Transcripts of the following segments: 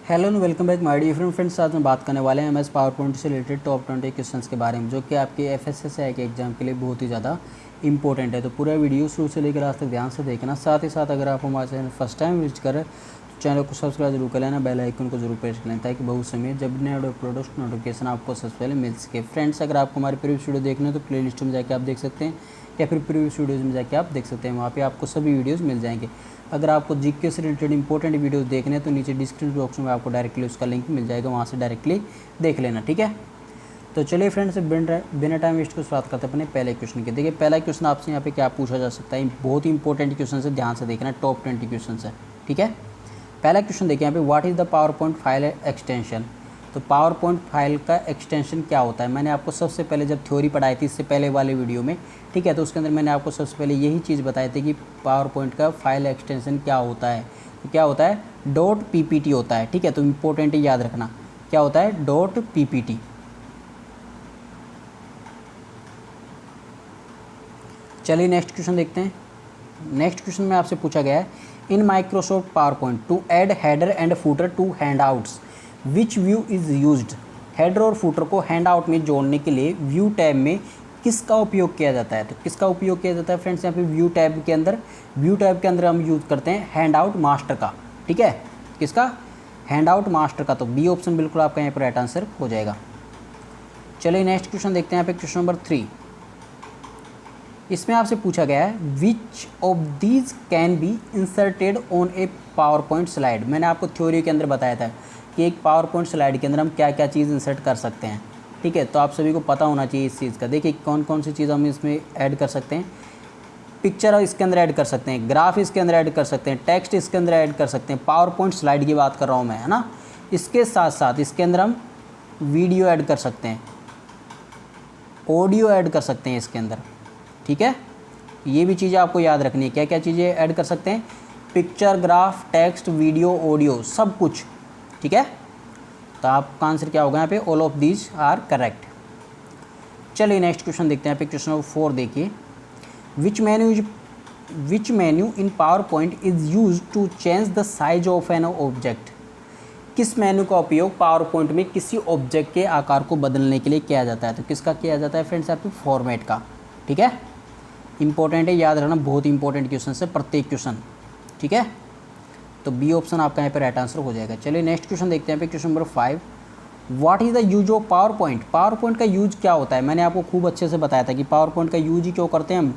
Hello and welcome back my dear friends. आज हम बात करने वाले हैं एमएस पावर पॉइंट से रिलेटेड टॉप 20 क्वेश्चंस के बारे में, जो कि आपके एफएसएसआई के एग्जाम के लिए बहुत ही ज़्यादा इंपॉर्टेंट है। तो पूरा वीडियो शुरू से लेकर लास्ट तक ध्यान से देखना। साथ ही साथ अगर आप हमारे चैनल फर्स्ट टाइम विजिट करें तो चैनल को सब्सक्राइब जरूर कर लेना, बेल आइकन को जरूर प्रेस कर लेना, ताकि बहुत समय जब नया अपलोड उसकी नोटिफिकेशन आपको सबसे पहले मिल सके। फ्रेंड्स, अगर आपको हमारे प्रीवियस वीडियो देखना है तो प्ले लिस्ट में जाकर आप देख सकते हैं, या फिर प्रीवियस वीडियोज़ में जाके आप देख सकते हैं, वहाँ पे आपको सभी वीडियोज़ मिल जाएंगे। अगर आपको जीके से रिलेटेड इंपॉर्टेंट वीडियोस देखने हैं तो नीचे डिस्क्रिप्शन बॉक्स में आपको डायरेक्टली उसका लिंक मिल जाएगा, वहाँ से डायरेक्टली देख लेना, ठीक है। तो चलिए फ्रेंड्स, बिना टाइम वेस्ट को बात करते हैं अपने पहले क्वेश्चन के। देखिए, पहला क्वेश्चन आपसे यहाँ पे क्या पूछा जा सकता है, बहुत ही इंपॉर्टेंट क्वेश्चन है, ध्यान से देखना, टॉप 20 क्वेश्चन है, ठीक है। पहला क्वेश्चन देखिए यहाँ पे, what is the power point file extension. तो पावर पॉइंट फाइल का एक्सटेंशन क्या होता है, मैंने आपको सबसे पहले जब थ्योरी पढ़ाई थी इससे पहले वाले वीडियो में, ठीक है, तो उसके अंदर मैंने आपको सबसे पहले यही चीज़ बताई थी कि पावर पॉइंट का फाइल एक्सटेंशन क्या होता है। तो क्या होता है, डॉट पीपीटी होता है, ठीक है। तो इम्पोर्टेंट याद रखना, क्या होता है, डॉट पीपीटी। चलिए नेक्स्ट क्वेश्चन देखते हैं। नेक्स्ट क्वेश्चन में आपसे पूछा गया है, in Microsoft PowerPoint to add header and footer to handouts which view is used. Header और फूटर को हैंड आउट में जोड़ने के लिए व्यू टैब में किसका उपयोग किया जाता है। तो किसका उपयोग किया जाता है फ्रेंड्स, यहाँ पे व्यू टैब के अंदर हम यूज़ करते हैं हैंड आउट मास्टर का, ठीक है। किसका, हैंड आउट मास्टर का। तो बी ऑप्शन बिल्कुल आपका यहाँ पर राइट आंसर हो जाएगा। चलिए नेक्स्ट क्वेश्चन देखते हैं, यहाँ पे क्वेश्चन नंबर 3। इसमें आपसे पूछा गया है, which of these can be inserted on A power point slide. मैंने आपको थ्योरी के अंदर बताया था कि एक पावर पॉइंट स्लाइड के अंदर हम क्या क्या चीज़ इंसर्ट कर सकते हैं, ठीक है। तो आप सभी को पता होना चाहिए इस चीज़ का। देखिए कौन कौन सी चीज़ हम इसमें ऐड कर सकते हैं। पिक्चर इसके अंदर ऐड कर सकते हैं, ग्राफ इसके अंदर ऐड कर सकते हैं, टेक्स्ट इसके अंदर ऐड कर सकते हैं। पावर पॉइंट स्लाइड की बात कर रहा हूँ मैं, है ना। इसके साथ साथ इसके अंदर हम वीडियो ऐड कर सकते हैं, ऑडियो ऐड कर सकते हैं इसके अंदर, ठीक है। ये भी चीज़ें आपको याद रखनी है, क्या क्या चीज़ें ऐड कर सकते हैं, picture, graph, text, video, audio, सब कुछ, ठीक है। तो आपका आंसर क्या होगा यहाँ पे, all of these are correct. चलिए नेक्स्ट क्वेश्चन देखते हैं। यहाँ पे क्वेश्चन नंबर 4 देखिए, which menu in PowerPoint is use to change the size of an object. किस मेन्यू का उपयोग पावर पॉइंट में किसी ऑब्जेक्ट के आकार को बदलने के लिए किया जाता है। तो किसका किया जाता है फ्रेंड्स, यहाँ पे फॉर्मेट का, ठीक है। इंपॉर्टेंट है, याद रखना, बहुत इंपॉर्टेंट क्वेश्चन है प्रत्येक क्वेश्चन, ठीक है। तो बी ऑप्शन आपका यहाँ पे राइट आंसर हो जाएगा। चलिए नेक्स्ट क्वेश्चन देखते हैं। Question number 5, what is the use of power point. Power point का यूज क्या होता है। मैंने आपको खूब अच्छे से बताया था कि पावर पॉइंट का यूज ही क्यों करते हैं हम,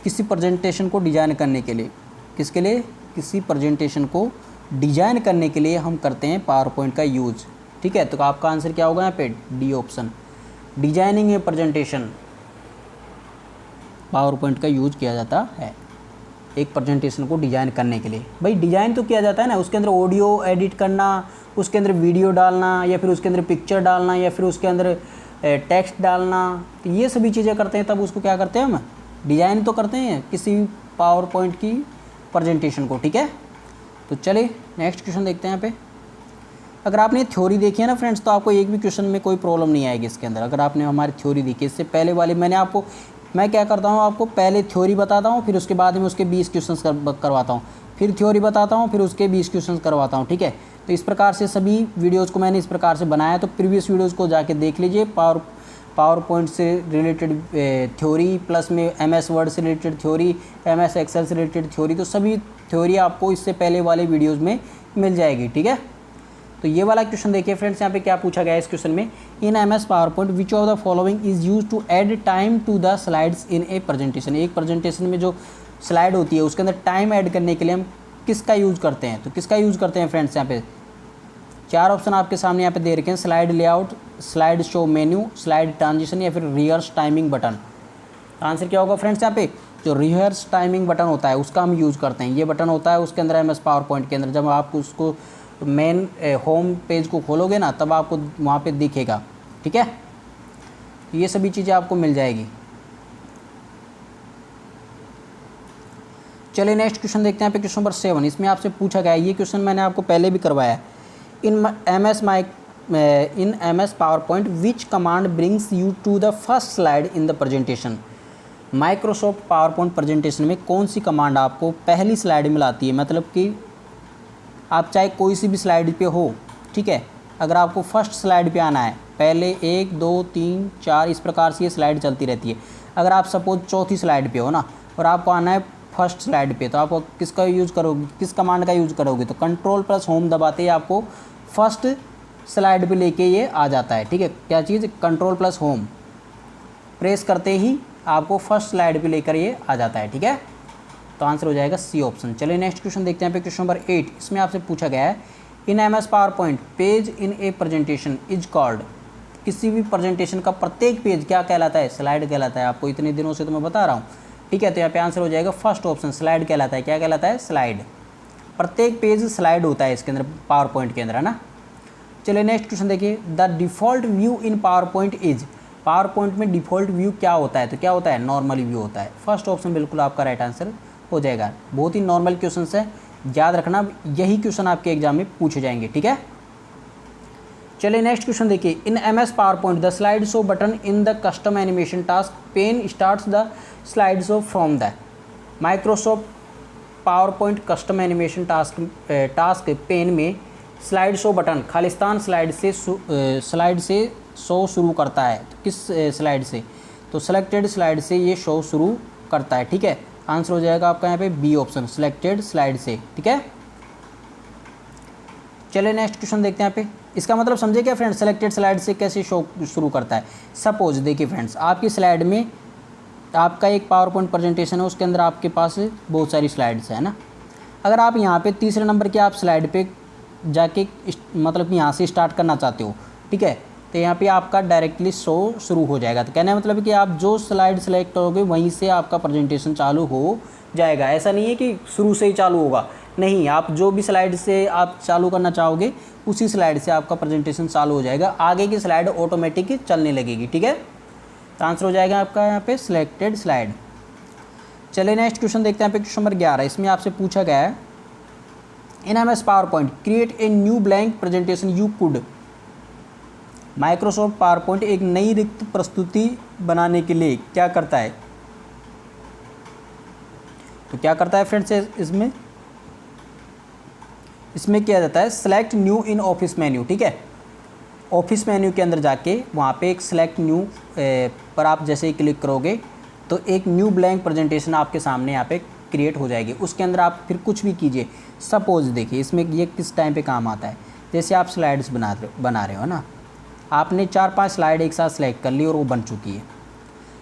किसी प्रेजेंटेशन को डिजाइन करने के लिए। किसके लिए, किसी प्रेजेंटेशन को डिजाइन करने के लिए हम करते हैं पावर पॉइंट का यूज, ठीक है। तो आपका आंसर क्या होगा यहाँ पे, डी ऑप्शन, डिजाइनिंग ए प्रेजेंटेशन। पावर पॉइंट का यूज किया जाता है एक प्रेजेंटेशन को डिज़ाइन करने के लिए। भाई डिज़ाइन तो किया जाता है ना, उसके अंदर ऑडियो एडिट करना, उसके अंदर वीडियो डालना, या फिर उसके अंदर पिक्चर डालना, या फिर उसके अंदर टेक्स्ट डालना, तो ये सभी चीज़ें करते हैं, तब उसको क्या करते हैं हम, डिज़ाइन तो करते हैं किसी पावर पॉइंट की प्रेजेंटेशन को, ठीक है। तो चलिए नेक्स्ट क्वेश्चन देखते हैं। यहाँ पे अगर आपने थ्योरी देखी है ना फ्रेंड्स, तो आपको एक भी क्वेश्चन में कोई प्रॉब्लम नहीं आएगी इसके अंदर। अगर आपने हमारी थ्योरी देखी, इससे पहले वाली मैं क्या करता हूँ, आपको पहले थ्योरी बताता हूँ, फिर उसके बाद में उसके 20 क्वेश्चंस करवाता हूँ, फिर थ्योरी बताता हूँ, फिर उसके 20 क्वेश्चंस करवाता हूँ, ठीक है। तो इस प्रकार से सभी वीडियोज़ को मैंने इस प्रकार से बनाया। तो प्रीवियस वीडियोज़ को जाके देख लीजिए, पावर पॉइंट से रिलेटेड थ्योरी, प्लस में MS वर्ड से रिलेटेड थ्योरी, MS एक्सेल से रिलेटेड थ्योरी, तो सभी थ्योरी आपको इससे पहले वाले वीडियोज़ में मिल जाएगी, ठीक है। तो ये वाला क्वेश्चन देखिए फ्रेंड्स, यहाँ पे क्या पूछा गया है इस क्वेश्चन में, in MS PowerPoint which of the following is use to add time to the slides in a presentation. एक प्रेजेंटेशन में जो स्लाइड होती है उसके अंदर टाइम ऐड करने के लिए हम किसका यूज़ करते हैं। तो किसका यूज़ करते हैं फ्रेंड्स, यहाँ पे 4 ऑप्शन आपके सामने यहाँ पे दे रखे हैं, slide layout, slide show menu, slide transition, या फिर रिवर्स टाइमिंग बटन। आंसर क्या होगा फ्रेंड्स, यहाँ पे जो रिवर्स टाइमिंग बटन होता है उसका हम यूज़ करते हैं। ये बटन होता है उसके अंदर MS पावर पॉइंट के अंदर, जब आप उसको मेन होम पेज को खोलोगे ना, तब आपको वहाँ पे दिखेगा, ठीक है। ये सभी चीज़ें आपको मिल जाएगी। चलिए नेक्स्ट क्वेश्चन देखते हैं। पे क्वेश्चन नंबर 7, इसमें आपसे पूछा गया है, ये क्वेश्चन मैंने आपको पहले भी करवाया है, in MS PowerPoint which command brings you to the first slide in the presentation. Microsoft PowerPoint presentation में कौन सी कमांड आपको पहली स्लाइड में लाती है, मतलब कि आप चाहे कोई सी भी स्लाइड पे हो, ठीक है, अगर आपको फर्स्ट स्लाइड पे आना है, पहले 1 2 3 4 इस प्रकार से ये स्लाइड चलती रहती है। अगर आप सपोज चौथी स्लाइड पे हो ना और आपको आना है फर्स्ट स्लाइड पे, तो आप किसका यूज़ करोगे, किस कमांड का यूज़ करोगे, तो कंट्रोल प्लस होम दबाते ही आपको फर्स्ट स्लाइड पे लेके ये आ जाता है। ठीक है, क्या चीज़, कंट्रोल प्लस होम प्रेस करते ही आपको फर्स्ट स्लाइड पे लेकर ये आ जाता है। ठीक है, तो आंसर हो जाएगा सी ऑप्शन। चलिए नेक्स्ट क्वेश्चन देखते हैं पे, क्वेश्चन नंबर 8। इसमें आपसे पूछा गया है in M S PowerPoint page in a presentation is called, किसी भी प्रेजेंटेशन का प्रत्येक पेज क्या कहलाता है, स्लाइड कहलाता है। आपको इतने दिनों से तो मैं बता रहा हूँ। ठीक है, तो यहाँ पे आंसर हो जाएगा फर्स्ट ऑप्शन, स्लाइड कहलाता है। क्या कहलाता है, स्लाइड। प्रत्येक पेज स्लाइड होता है इसके अंदर, पावर पॉइंट के अंदर, है ना। चलिए नेक्स्ट क्वेश्चन देखिए, the default view in PowerPoint is, power point में डिफ़ॉल्ट व्यू क्या होता है, तो क्या होता है, नॉर्मल व्यू होता है। फर्स्ट ऑप्शन बिल्कुल आपका राइट आंसर हो जाएगा। बहुत ही नॉर्मल क्वेश्चन है, याद रखना यही क्वेश्चन आपके एग्जाम में पूछे जाएंगे। ठीक है, चलिए नेक्स्ट क्वेश्चन देखिए, in M S PowerPoint the slide show button in the custom animation task pane starts the slide show from the Microsoft PowerPoint custom animation task pane में slide show button खालिस्तान slide से show शुरू करता है। तो किस slide से, तो सिलेक्टेड स्लाइड से ये शो शुरू करता है। ठीक है, आंसर हो जाएगा आपका यहाँ पे बी ऑप्शन, सिलेक्टेड स्लाइड से। ठीक है, चलिए नेक्स्ट क्वेश्चन देखते हैं यहाँ पे। इसका मतलब समझे क्या फ्रेंड्स, सेलेक्टेड स्लाइड से कैसे शो शुरू करता है। सपोज देखिए फ्रेंड्स, आपकी स्लाइड में आपका एक पावर पॉइंट प्रेजेंटेशन है, उसके अंदर आपके पास बहुत सारी स्लाइड्स है ना। अगर आप यहाँ पे तीसरे नंबर के आप स्लाइड पे जाके मतलब कि यहाँ से स्टार्ट करना चाहते हो, ठीक है, तो यहाँ पे आपका डायरेक्टली शो शुरू हो जाएगा। तो कहने का मतलब कि आप जो स्लाइड सेलेक्ट करोगे वहीं से आपका प्रेजेंटेशन चालू हो जाएगा। ऐसा नहीं है कि शुरू से ही चालू होगा, नहीं, आप जो भी स्लाइड से आप चालू करना चाहोगे उसी स्लाइड से आपका प्रेजेंटेशन चालू हो जाएगा, आगे की स्लाइड ऑटोमेटिक चलने लगेगी। ठीक है, तो आंसर हो जाएगा आपका यहाँ पे सिलेक्टेड स्लाइड। चलिए नेक्स्ट क्वेश्चन देखते हैं यहाँ पे, क्वेश्चन नंबर 11। इसमें आपसे पूछा गया है in M S PowerPoint create a new blank presentation you could, Microsoft PowerPoint एक नई रिक्त प्रस्तुति बनाने के लिए क्या करता है। तो क्या करता है फ्रेंड्स, इसमें किया जाता है select new in office menu. ठीक है, ऑफिस मेन्यू के अंदर जाके वहाँ पे एक सेलेक्ट न्यू पर आप जैसे ही क्लिक करोगे तो एक न्यू ब्लैंक प्रेजेंटेशन आपके सामने यहाँ पे क्रिएट हो जाएगी। उसके अंदर आप फिर कुछ भी कीजिए। सपोज देखिए इसमें ये किस टाइम पे काम आता है, जैसे आप स्लाइड्स बना रहे हो ना, आपने 4-5 स्लाइड एक साथ सेलेक्ट कर ली और वो बन चुकी है।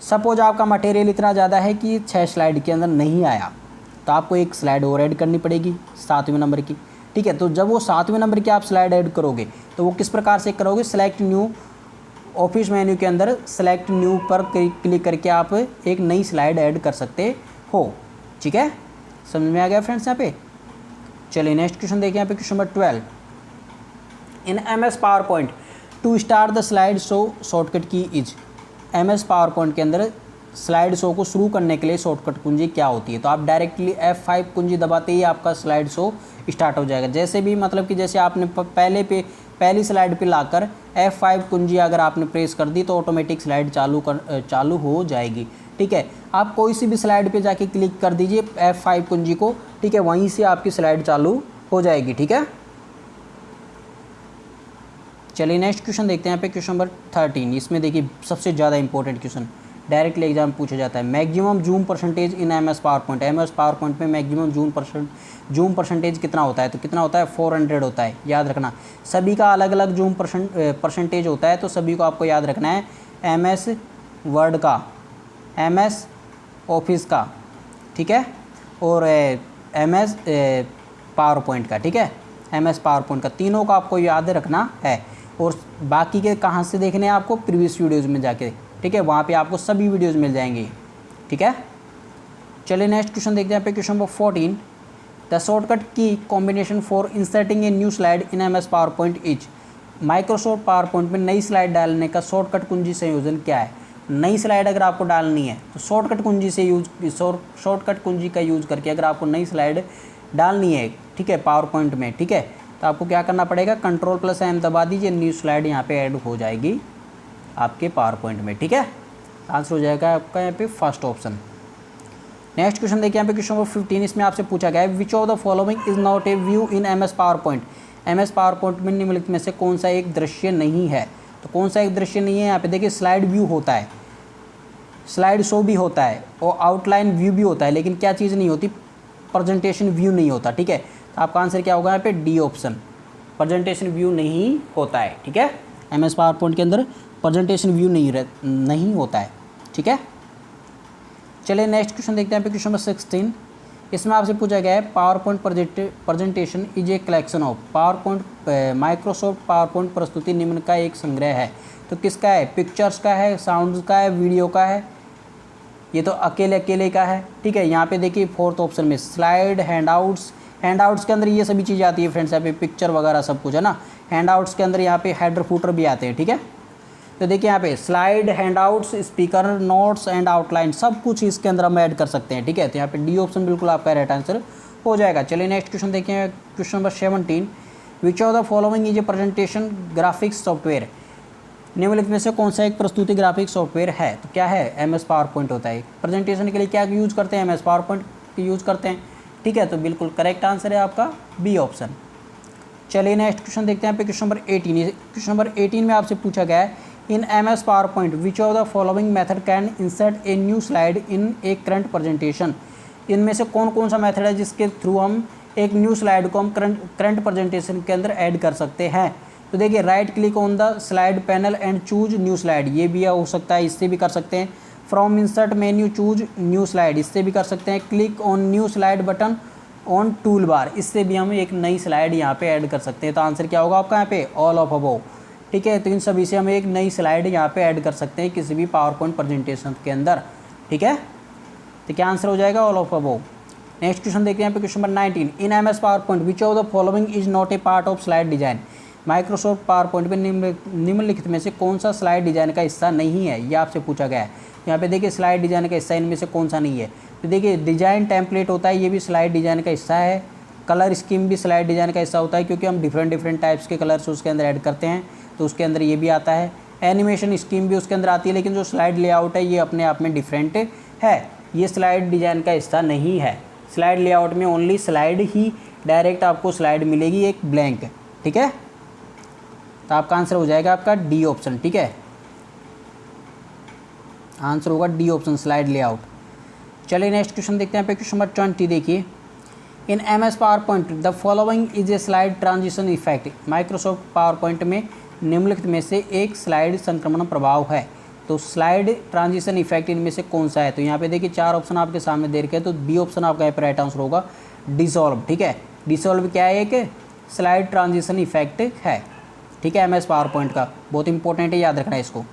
सपोज आपका मटेरियल इतना ज़्यादा है कि 6 स्लाइड के अंदर नहीं आया, तो आपको एक स्लाइड और ऐड करनी पड़ेगी 7वें नंबर की। ठीक है, तो जब वो 7वें नंबर की आप स्लाइड ऐड करोगे तो वो किस प्रकार से करोगे, सेलेक्ट न्यू, ऑफिस मेन्यू के अंदर सेलेक्ट न्यू पर क्लिक करके आप एक नई स्लाइड ऐड कर सकते हो। ठीक है, समझ में आ गया फ्रेंड्स यहाँ पे। चलिए नेक्स्ट क्वेश्चन देखिए यहाँ पे, question number 12। In M S PowerPoint to start the slide show shortcut key is, M S PowerPoint के अंदर स्लाइड शो को शुरू करने के लिए शॉर्टकट कुंजी क्या होती है। तो आप डायरेक्टली F5 कुंजी दबाते ही आपका स्लाइड शो स्टार्ट हो जाएगा। जैसे भी मतलब कि जैसे आपने पहली स्लाइड पे लाकर F5 कुंजी अगर आपने प्रेस कर दी तो ऑटोमेटिक स्लाइड चालू हो जाएगी। ठीक है, आप कोई सी भी स्लाइड पे जाके क्लिक कर दीजिए F5 कुंजी को, ठीक है, वहीं से आपकी स्लाइड चालू हो जाएगी। ठीक है, चलिए नेक्स्ट क्वेश्चन देखते हैं यहाँ पे, क्वेश्चन नंबर 13। इसमें देखिए सबसे ज़्यादा इंपॉर्टेंट क्वेश्चन डायरेक्टली एग्जाम पूछा जाता है। Maximum zoom percentage in M S PowerPoint, M S PowerPoint में मैक्सिमम जूम परसेंटेज कितना होता है, तो कितना होता है, 400 होता है। याद रखना सभी का अलग अलग जूम परसेंटेज होता है, तो सभी को आपको याद रखना है। एम एस वर्ड का, एम एस ऑफिस का, ठीक है, और एम एस पावर पॉइंट का। ठीक है, एम एस पावर पॉइंट का, तीनों का आपको याद रखना है। और बाकी के कहाँ से देखने हैं आपको, प्रीवियस वीडियोज़ में जाके, ठीक है, वहाँ पे आपको सभी वीडियोज़ मिल जाएंगे। ठीक है, चलिए नेक्स्ट क्वेश्चन देखते हैं यहाँ पे, question number 14। The shortcut key combination for inserting a new slide in M S PowerPoint is, Microsoft PowerPoint में नई स्लाइड डालने का शॉर्टकट कुंजी संयोजन क्या है। नई स्लाइड अगर आपको डालनी है तो शॉर्टकट कुंजी का यूज़ करके अगर आपको नई स्लाइड डालनी है, ठीक है, पावर पॉइंट में, ठीक है, तो आपको क्या करना पड़ेगा, Ctrl+M दबा दीजिए, न्यू स्लाइड यहाँ पे ऐड हो जाएगी आपके पावर पॉइंट में। ठीक है, आंसर हो जाएगा आपका यहाँ पे फर्स्ट ऑप्शन। नेक्स्ट क्वेश्चन देखिए यहाँ पे क्वेश्चन नंबर 15, इसमें आपसे पूछा गया है which of the following is not a view in M S PowerPoint. M S PowerPoint में निम्नलिखित में से कौन सा एक दृश्य नहीं है। तो कौन सा एक दृश्य नहीं है, यहाँ पे देखिए स्लाइड व्यू होता है, स्लाइड शो भी होता है और आउटलाइन व्यू भी होता है, लेकिन क्या चीज़ नहीं होती, प्रेजेंटेशन व्यू नहीं होता। ठीक है, तो आपका आंसर क्या होगा यहाँ पे डी ऑप्शन, प्रेजेंटेशन व्यू नहीं होता है। ठीक है, एम एस पावर पॉइंट के अंदर प्रेजेंटेशन व्यू नहीं होता है। ठीक है, चलिए नेक्स्ट क्वेश्चन देखते हैं यहाँ पे क्वेश्चन नंबर 16, इसमें आपसे पूछा गया है power point presentation is a collection of. Power point Microsoft power point प्रस्तुति निम्न का एक संग्रह है। तो किसका है, पिक्चर्स का है, साउंड्स का है, वीडियो का है, ये तो अकेले का है। ठीक है, यहाँ पे देखिए फोर्थ ऑप्शन में स्लाइड, हैंडआउट्स। हैंडआउट्स के अंदर ये सभी चीज़ें आती है फ्रेंड्स, यहाँ पे पिक्चर वगैरह सब कुछ है ना। हैंडआउट्स के अंदर यहाँ पे हेडर फूटर भी आते हैं। ठीक है, तो देखिए यहाँ पे slide, handouts, speaker, notes and outline सब कुछ इसके अंदर हम ऐड कर सकते हैं। ठीक है, तो यहाँ पे डी ऑप्शन बिल्कुल आपका राइट आंसर हो जाएगा। चलिए नेक्स्ट क्वेश्चन देखिए question number 17, which of the following is A presentation graphics software. निम्नलिखित में से कौन सा एक प्रस्तुति ग्राफिक्स सॉफ्टवेयर है। तो क्या है, एम एस पावर पॉइंट होता है। प्रेजेंटेशन के लिए क्या यूज़ करते हैं, M S PowerPoint use करते हैं। ठीक है, तो बिल्कुल करेक्ट आंसर है आपका बी ऑप्शन। चलिए नेक्स्ट क्वेश्चन देखते हैं यहाँ पे क्वेश्चन नंबर 18। क्वेश्चन नंबर 18 में आपसे पूछा गया है in M S PowerPoint which of the following method can insert a new slide in a current presentation. इनमें से कौन कौन सा मेथड है जिसके थ्रू हम एक न्यू स्लाइड को हम करंट प्रेजेंटेशन के अंदर ऐड कर सकते हैं। तो देखिए right click on the slide panel and choose new slide, ये भी हो सकता है, इससे भी कर सकते हैं। From insert menu choose new slide, इससे भी कर सकते हैं। Click on new slide button on tool bar, इससे भी हम एक नई स्लाइड यहाँ पे ऐड कर सकते हैं। तो आंसर क्या होगा आपका यहाँ पे, ऑल ऑफ अबव। ठीक है, तो इन सभी से हम एक नई स्लाइड यहाँ पे ऐड कर सकते हैं किसी भी पावर पॉइंट प्रेजेंटेशन के अंदर। ठीक है, तो क्या आंसर हो जाएगा, all of above. Next question देखते हैं यहाँ पे question number 19, in M S PowerPoint which of the following is not a part of slide design. Microsoft PowerPoint में निम्नलिखित में से कौन सा स्लाइड डिजाइन का हिस्सा नहीं है, ये आपसे पूछा गया है। यहाँ पे देखिए स्लाइड डिजाइन का हिस्सा इनमें से कौन सा नहीं है। तो देखिए डिजाइन टेम्पलेट होता है, ये भी स्लाइड डिजाइन का हिस्सा है। कलर स्कीम भी स्लाइड डिजाइन का हिस्सा होता है, क्योंकि हम डिफरेंट टाइप्स के कलर्स उसके अंदर ऐड करते हैं, तो उसके अंदर ये भी आता है। एनिमेशन स्कीम भी उसके अंदर आती है, लेकिन जो स्लाइड लेआउट है ये अपने आप में डिफरेंट है, ये स्लाइड डिजाइन का हिस्सा नहीं है। स्लाइड लेआउट में ओनली स्लाइड ही डायरेक्ट आपको स्लाइड मिलेगी, एक ब्लैंक। ठीक है, तो आपका आंसर हो जाएगा आपका डी ऑप्शन। ठीक है, आंसर होगा डी ऑप्शन, स्लाइड लेआउट। चलिए नेक्स्ट क्वेश्चन देखते हैं पे क्वेश्चन नंबर 20 देखिए, in M S PowerPoint the following is a slide transition effect. Microsoft PowerPoint में निम्नलिखित में से एक स्लाइड संक्रमण प्रभाव है। तो स्लाइड ट्रांजिशन इफेक्ट इनमें से कौन सा है। तो यहाँ पे देखिए 4 ऑप्शन आपके सामने दे रखे हैं, तो बी ऑप्शन आपका यहाँ पर राइट आंसर होगा, डिसॉल्व। ठीक है, डिसॉल्व क्या है, एक स्लाइड ट्रांजिशन इफेक्ट है। ठीक है, एम एस पावर पॉइंट का बहुत इंपॉर्टेंट है, याद रखना है इसको।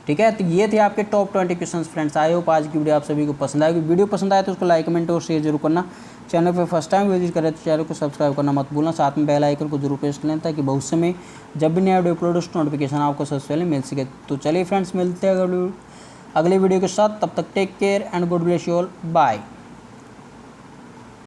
ठीक है, तो ये थे आपके top 20 questions friends. I hope आज की वीडियो आप सभी को पसंद आएगी। वीडियो पसंद आए तो उसको लाइक, कमेंट और शेयर जरूर करना। चैनल पर फर्स्ट टाइम विजिट करें तो चैनल को सब्सक्राइब करना मत भूलना। साथ में बेल आइकन को जरूर प्रेस कर लें, ताकि भविष्य में जब भी नया वीडियो अपलोड उस नोटिफिकेशन आपको सबसे पहले मिल सके। तो चलिए फ्रेंड्स, मिलते हैं अगले वीडियो के साथ, तब तक take care and good bless you all, bye.